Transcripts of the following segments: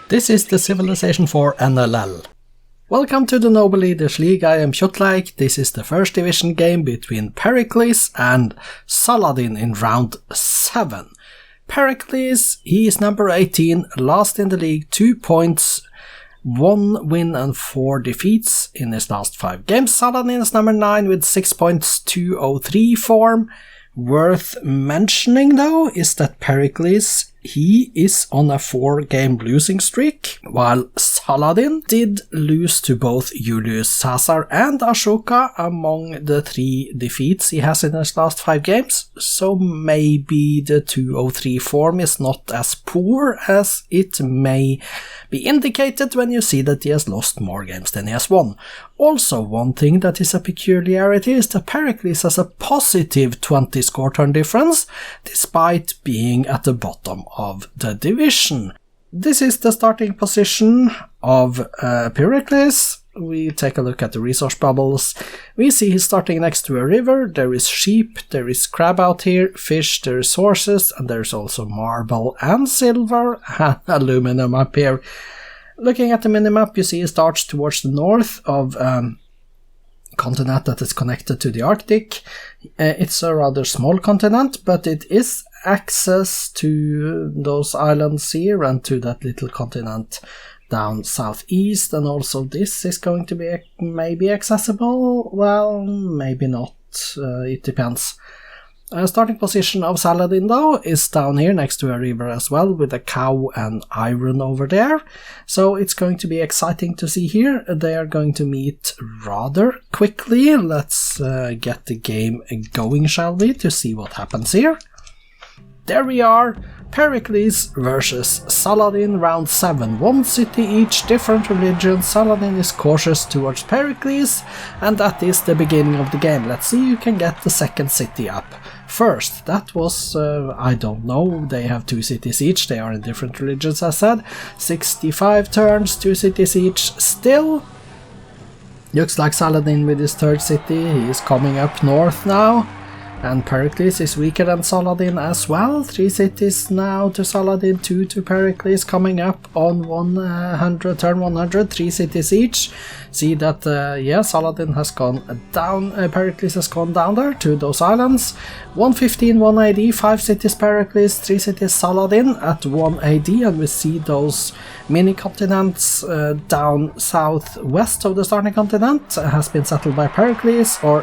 This is the Civilization 4 NLL. Welcome to the Noble Leaders League. I am Kjotleik. This is the first division game between Pericles and Saladin in round 7. Pericles, he is number 18, last in the league, 2 points, 1 win and 4 defeats in his last 5 games. Saladin is number 9 with 6 points, 203 form. Worth mentioning though is that Pericles, he is on a 4-game losing streak, while Saladin did lose to both Julius Caesar and Ashoka among the 3 defeats he has in his last 5 games, so maybe the 203 form is not as poor as it may be indicated when you see that he has lost more games than he has won. Also, one thing that is a peculiarity is that Pericles has a positive 20 score turn difference, despite being at the bottom of the division. This is the starting position of Pericles. We take a look at the resource bubbles. We see he's starting next to a river. There is sheep, there is crab out here, fish, there is horses, and there's also marble and silver and aluminum up here. Looking at the minimap, you see he starts towards the north of continent that is connected to the Arctic. It's a rather small continent, but it is access to those islands here and to that little continent down southeast, and also this is going to be maybe accessible, well, maybe not, it depends. Starting position of Saladin though is down here next to a river as well, with a cow and iron over there, so it's going to be exciting to see here. They are going to meet rather quickly. Let's get the game going, shall we, to see what happens here. There we are, Pericles versus Saladin, round 7. 1 city each, different religion. Saladin is cautious towards Pericles, and that is the beginning of the game. Let's see who can get the second city up first. That was, I don't know, they have 2 cities each, they are in different religions as said. 65 turns, 2 cities each still. Looks like Saladin with his 3rd city, he is coming up north now. And Pericles is weaker than Saladin as well. 3 cities now to Saladin, 2 to Pericles, coming up on 100, turn 100, 3 cities each. See that, yeah, Saladin has gone down, Pericles has gone down there to those islands. 115, 1 AD, 5 cities Pericles, 3 cities Saladin at 1 AD, and we see those mini continents down southwest of the starting continent has been settled by Pericles, or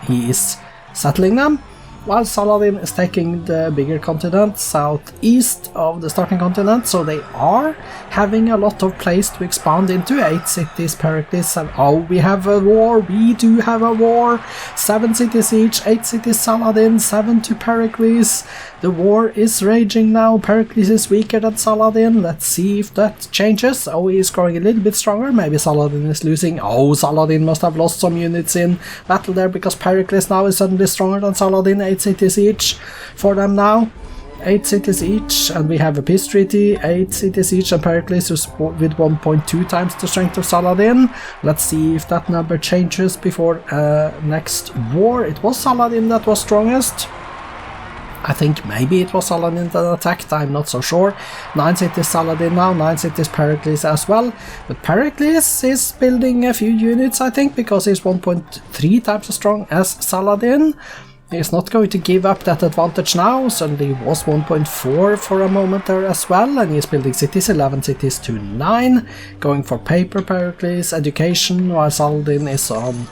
he is settling them, while Saladin is taking the bigger continent southeast of the starting continent, so they are having a lot of place to expand into. 8 cities Pericles, and oh, we have a war, we do have a war. 7 cities each, 8 cities Saladin, 7 to Pericles. The war is raging now. Pericles is weaker than Saladin. Let's see if that changes. Oh, he is growing a little bit stronger. Maybe Saladin is losing. Oh, Saladin must have lost some units in battle there, because Pericles now is suddenly stronger than Saladin. 8 cities each for them now. 8 cities each, and we have a peace treaty. 8 cities each, and Pericles is with 1.2 times the strength of Saladin. Let's see if that number changes before next war. It was Saladin that was strongest. I think maybe it was Saladin that attacked, I'm not so sure. 9 cities Saladin now, 9 cities Pericles as well. But Pericles is building a few units, I think, because he's 1.3 times as strong as Saladin. He's not going to give up that advantage now. Suddenly was 1.4 for a moment there as well, and he's building cities, 11 cities to 9. Going for paper Pericles, education, while Saladin is on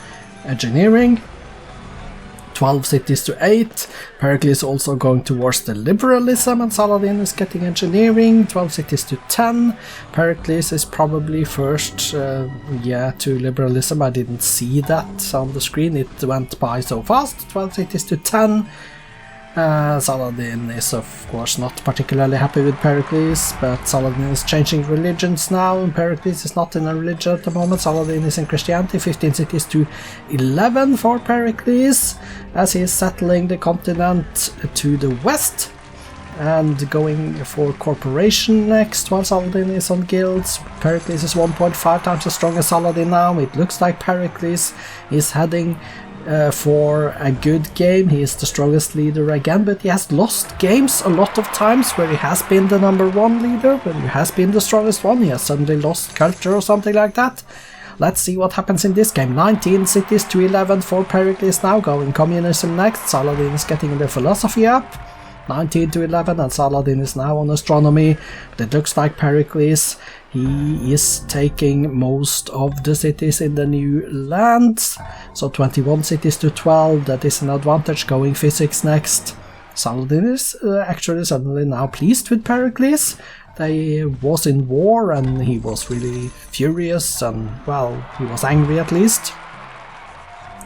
engineering. 12 cities to 8. Pericles also going towards the liberalism, and Saladin is getting engineering. 12 cities to 10. Pericles is probably first, yeah, to liberalism. I didn't see that on the screen, it went by so fast. 12 cities to 10. Saladin is of course not particularly happy with Pericles, but Saladin is changing religions now, and Pericles is not in a religion at the moment. Saladin is in Christianity. 15 cities to 11 for Pericles, as he is settling the continent to the west and going for corporation next, while Saladin is on guilds. Pericles is 1.5 times as strong as Saladin now. It looks like Pericles is heading for a good game. He is the strongest leader again, but he has lost games a lot of times where he has been the number one leader, when he has been the strongest one. He has suddenly lost culture or something like that. Let's see what happens in this game. 19 cities to 11 for Pericles now, going communism next. Saladin is getting the philosophy up. 19 to 11, and Saladin is now on astronomy. But it looks like Pericles, he is taking most of the cities in the new lands. So 21 cities to 12, that is an advantage, going physics next. Saladin is actually suddenly now pleased with Pericles. They was in war and he was really furious, and well, he was angry at least.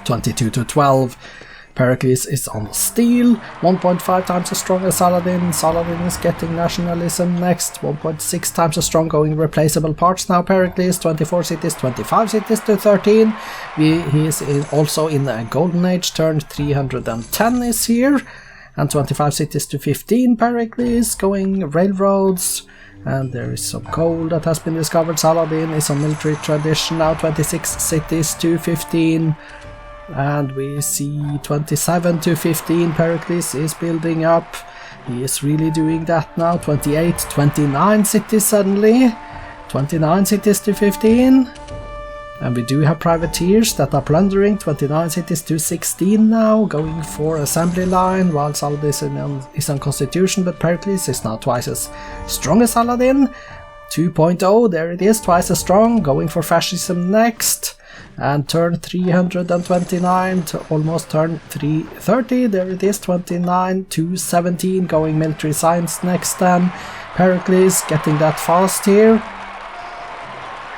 22 to 12. Pericles is on steel, 1.5 times as strong as Saladin. Saladin is getting nationalism next, 1.6 times as strong, going replaceable parts now. Pericles, 24 cities, 25 cities to 13. He is also in a golden age, turned 310 is here. And 25 cities to 15, Pericles, going railroads. And there is some coal that has been discovered. Saladin is on military tradition now, 26 cities to 15. And we see 27 to 15, Pericles is building up. He is really doing that now. 28, 29 cities suddenly. 29 cities to 15. And we do have privateers that are plundering. 29 cities to 16 now, going for assembly line, while Saladin is on constitution, but Pericles is now twice as strong as Saladin. 2.0, there it is, twice as strong, going for fascism next. And turn 329 to almost turn 330, there it is, 29 to 17, going military science next then. Pericles getting that fast here.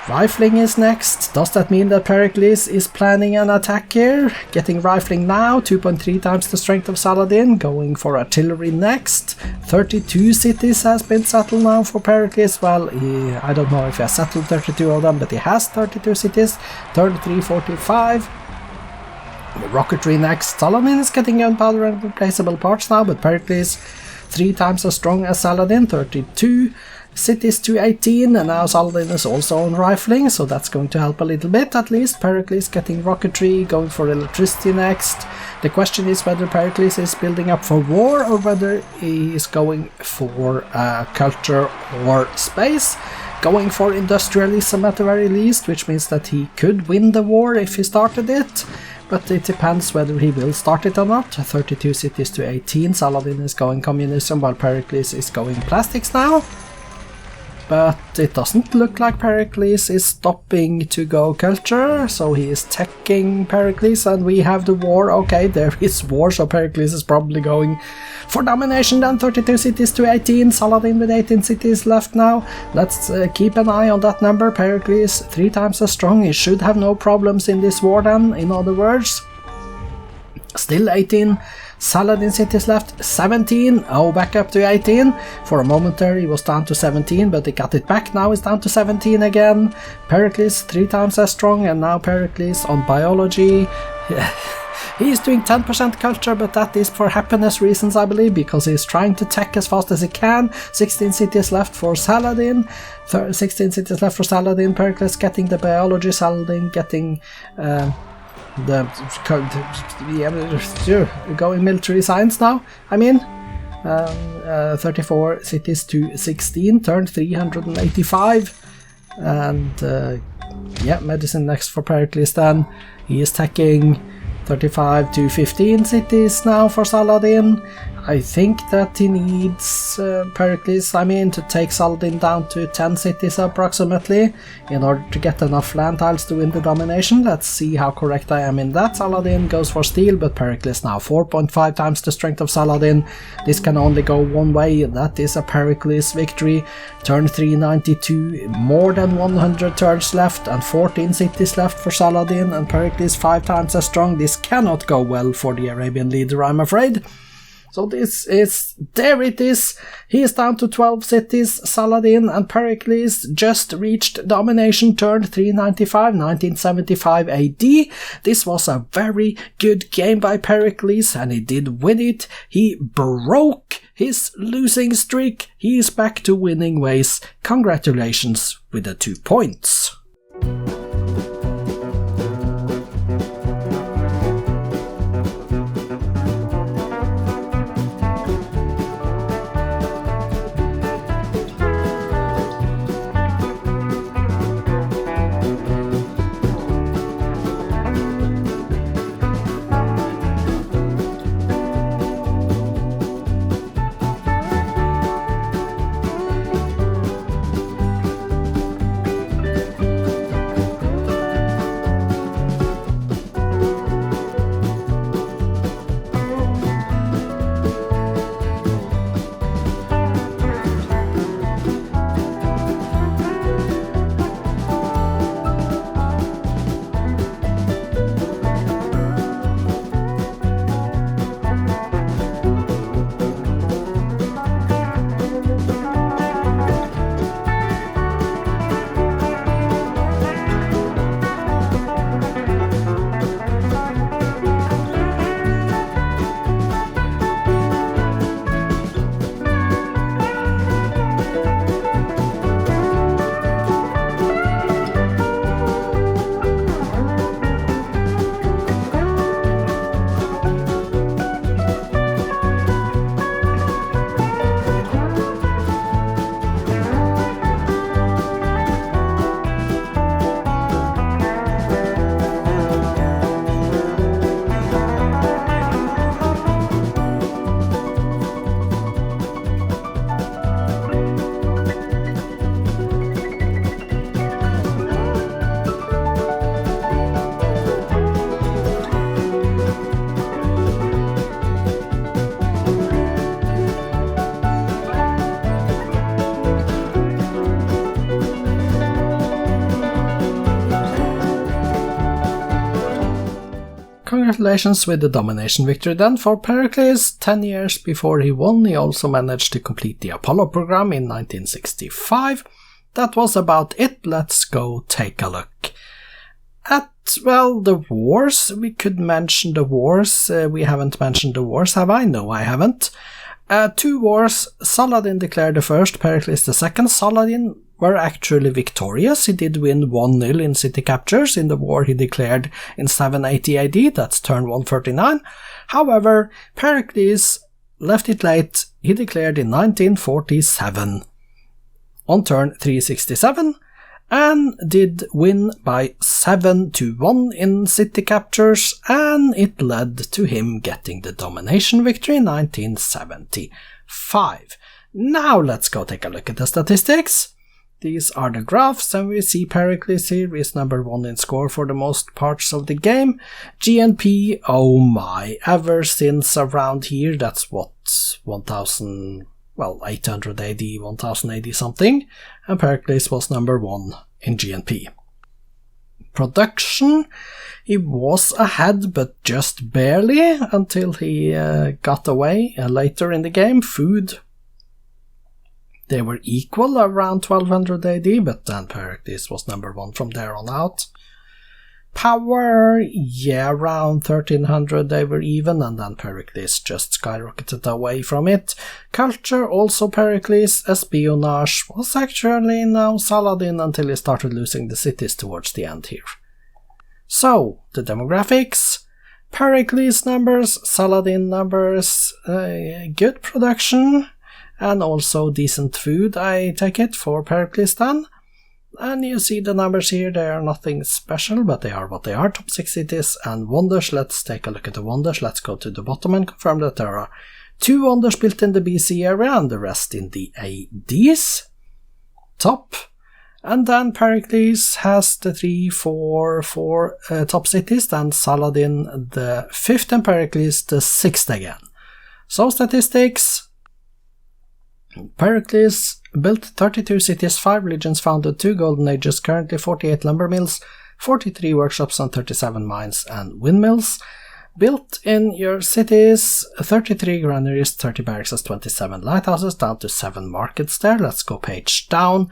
Rifling is next. Does that mean that Pericles is planning an attack here? Getting rifling now, 2.3 times the strength of Saladin, going for artillery next. 32 cities has been settled now for Pericles. Well, I don't know if he has settled 32 of them, but he has 32 cities. 3345. The rocketry next. Saladin is getting gunpowder and replaceable parts now, but Pericles 3 times as strong as Saladin, 32 cities to 18, and now Saladin is also on rifling, so that's going to help a little bit at least. Pericles getting rocketry, going for electricity next. The question is whether Pericles is building up for war or whether he is going for culture or space. Going for industrialism at the very least, which means that he could win the war if he started it. But it depends whether he will start it or not. 32 cities to 18, Saladin is going communism while Pericles is going plastics now. But it doesn't look like Pericles is stopping to go culture, so he is teching Pericles, and we have the war. Okay, there is war, so Pericles is probably going for domination then. 32 cities to 18, Saladin with 18 cities left now. Let's keep an eye on that number. Pericles 3 times as strong, he should have no problems in this war then, in other words. Still 18 Saladin cities left, 17, oh, back up to 18. For a moment there he was down to 17, but he got it back, now it's down to 17 again. Pericles 3 times as strong, and now Pericles on biology. He's doing 10% culture, but that is for happiness reasons, I believe, because he's trying to tech as fast as he can. 16 cities left for Saladin. 16 cities left for Saladin. Pericles getting the biology, Saladin getting going military science now. I mean, 34 cities to 16, turned 385, and yeah, medicine next for Pericles then. He is taking 35 to 15 cities now for Saladin. I think that he needs Pericles, to take Saladin down to 10 cities approximately in order to get enough land tiles to win the domination. Let's see how correct I am in that. Saladin goes for steel, but Pericles now 4.5 times the strength of Saladin. This can only go one way, that is a Pericles victory. Turn 392, more than 100 turns left and 14 cities left for Saladin, and Pericles 5 times as strong. This cannot go well for the Arabian leader, I'm afraid. So there it is, he is down to 12 cities, Saladin, and Pericles just reached domination, turn 395, 1975 AD. This was a very good game by Pericles, and he did win it. He broke his losing streak, he is back to winning ways. Congratulations with the 2 points. congratulations with the domination victory then for Pericles. 10 years before he won, he also managed to complete the Apollo program in 1965. That was about it. Let's go take a look at, well, the wars. We could mention the wars. We haven't mentioned the wars, have I? No, I haven't. 2 wars. Saladin declared the first, Pericles the second. Saladin were actually victorious. He did win 1-0 in city captures in the war he declared in 780 AD, that's turn 139. However, Pericles left it late. He declared in 1947 on turn 367 and did win by 7-1 in city captures, and it led to him getting the domination victory in 1975. Now let's go take a look at the statistics. These are the graphs, and we see Pericles here is number 1 in score for the most parts of the game. GNP, oh my, ever since around here, that's what, 800 AD, 1000 AD something, and Pericles was number 1 in GNP. Production, he was ahead, but just barely, until he got away later in the game. Food, they were equal around 1200 AD, but then Pericles was number 1 from there on out. Power, yeah, around 1300 they were even, and then Pericles just skyrocketed away from it. Culture, also Pericles. Espionage was actually now Saladin until he started losing the cities towards the end here. So, the demographics. Pericles numbers, Saladin numbers, good production, and also decent food, I take it, for Pericles then. And you see the numbers here, they are nothing special, but they are what they are. Top 6 cities and wonders. Let's take a look at the wonders. Let's go to the bottom and confirm that there are 2 wonders built in the BC area and the rest in the ADs. Top. And then Pericles has the 4 top cities, then Saladin the 5th and Pericles the 6th again. So statistics. Pericles built 32 cities, 5 legions, founded 2 golden ages, currently 48 lumber mills, 43 workshops and 37 mines and windmills. Built in your cities, 33 granaries, 30 barracks, 27 lighthouses, down to 7 markets there. Let's go page down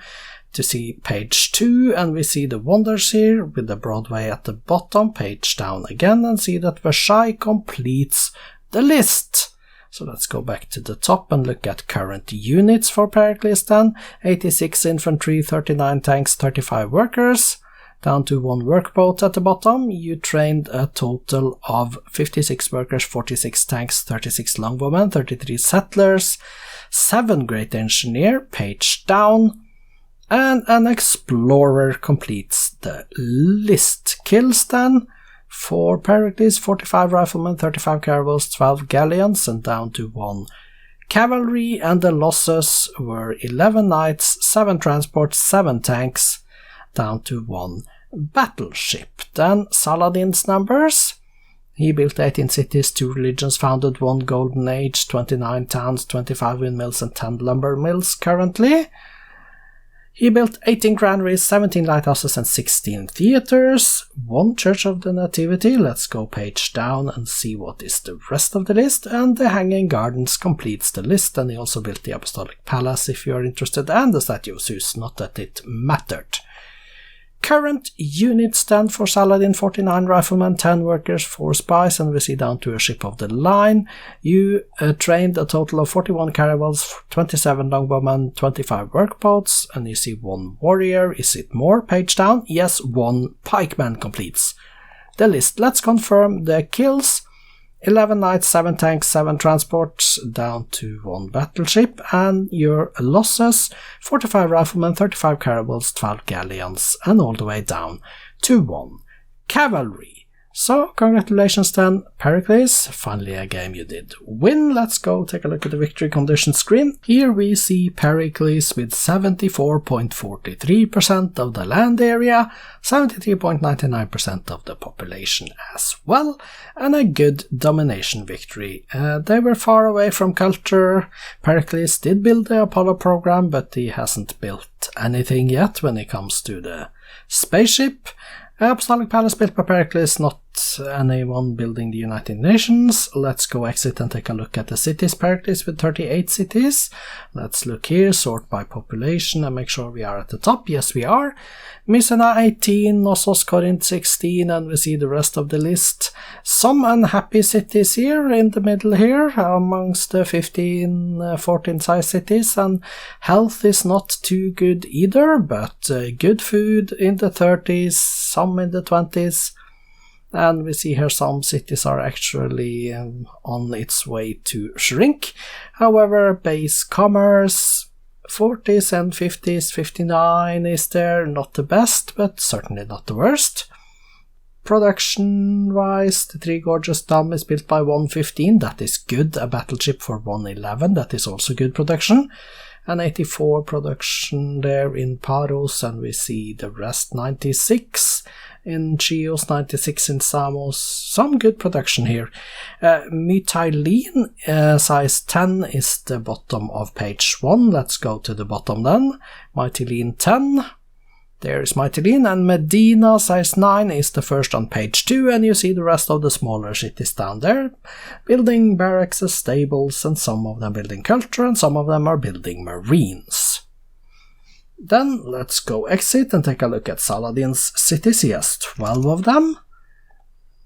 to see page 2, and we see the wonders here with the Broadway at the bottom. Page down again and see that Versailles completes the list. So let's go back to the top and look at current units for Pericles then. 86 infantry, 39 tanks, 35 workers. Down to 1 workboat at the bottom. You trained a total of 56 workers, 46 tanks, 36 longbowmen, 33 settlers, 7 great engineer, page down. And an explorer completes the list. Kills then. For Pericles, 45 riflemen, 35 caravels, 12 galleons, and down to 1 cavalry, and the losses were 11 knights, 7 transports, 7 tanks, down to 1 battleship. Then Saladin's numbers. He built 18 cities, 2 religions, founded 1 golden age, 29 towns, 25 windmills, and 10 lumber mills currently. He built 18 granaries, 17 lighthouses, and 16 theaters, 1 Church of the Nativity. Let's go page down and see what is the rest of the list. And the Hanging Gardens completes the list, and he also built the Apostolic Palace if you are interested, and the Statue of Zeus, not that it mattered. Current units stand for Saladin: 49 riflemen, 10 workers, 4 spies, and we see down to a ship of the line. You trained a total of 41 caravels, 27 longbowmen, 25 workboats, and you see 1 warrior. Is it more? Page down. Yes, 1 pikeman completes the list. Let's confirm the kills. 11 knights, 7 tanks, 7 transports, down to 1 battleship, and your losses: 45 riflemen, 35 caravels, 12 galleons, and all the way down to 1 cavalry. So, congratulations then, Pericles, finally a game you did win. Let's go take a look at the victory condition screen. Here we see Pericles with 74.43% of the land area, 73.99% of the population as well, and a good domination victory. They were far away from culture. Pericles did build the Apollo program, but he hasn't built anything yet when it comes to the spaceship. Apostolic Palace built by Pericles, not not anyone building the United Nations. Let's go exit and take a look at the cities. Pericles with 38 cities. Let's look here, sort by population and make sure we are at the top. Yes, we are. Mycenae 18, Knossos, Corinth 16, and we see the rest of the list. Some unhappy cities here in the middle here, amongst the 14 size cities, and health is not too good either, but good food in the 30s, some in the 20s, and we see here some cities are actually on its way to shrink. However, base commerce 40s and 50s, 59 is there, not the best, but certainly not the worst. Production-wise, the Three Gorges Dam is built by 115, that is good. A battleship for 111, that is also good production. And 84 production there in Paros, and we see the rest 96 in Chios, 96 in Samos. Some good production here. Mytilene, size 10 is the bottom of page 1. Let's go to the bottom then. Mytilene 10. There is Mytilene, and Medina, size 9, is the first on page 2, and you see the rest of the smaller cities down there. Building barracks, stables, and some of them building culture, and some of them are building marines. Then let's go exit and take a look at Saladin's cities. He has 12 of them.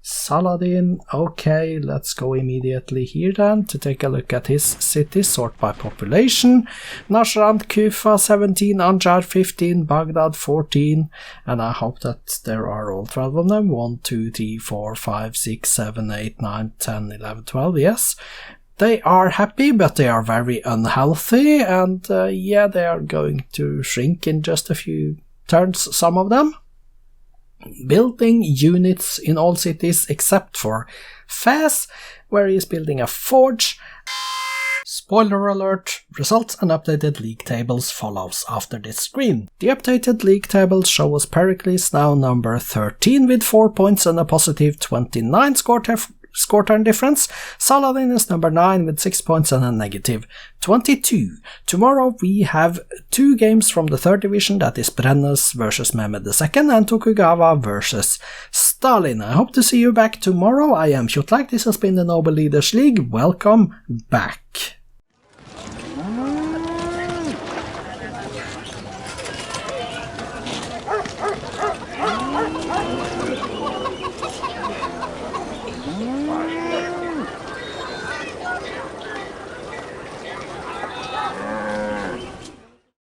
Saladin, okay, let's go immediately here then to take a look at his cities, sort by population. Nashrand, Kufa 17, Anjar 15, Baghdad 14, and I hope that there are all 12 of them. 1, 2, 3, 4, 5, 6, 7, 8, 9, 10, 11, 12, yes. They are happy, but they are very unhealthy, and yeah, they are going to shrink in just a few turns, some of them. Building units in all cities except for Fez, where he is building a forge. Spoiler alert, results and updated league tables follows after this screen. The updated league tables show us Pericles now number 13 with 4 points and a positive 29 score turn difference. Saladin is number 9 with 6 points and a negative 22. Tomorrow we have 2 games from the 3rd division, that is Brennes versus Mehmed II and Tokugawa versus Stalin. I hope to see you back tomorrow. I am Kjotleik, this has been the Noble Leaders League. Welcome back.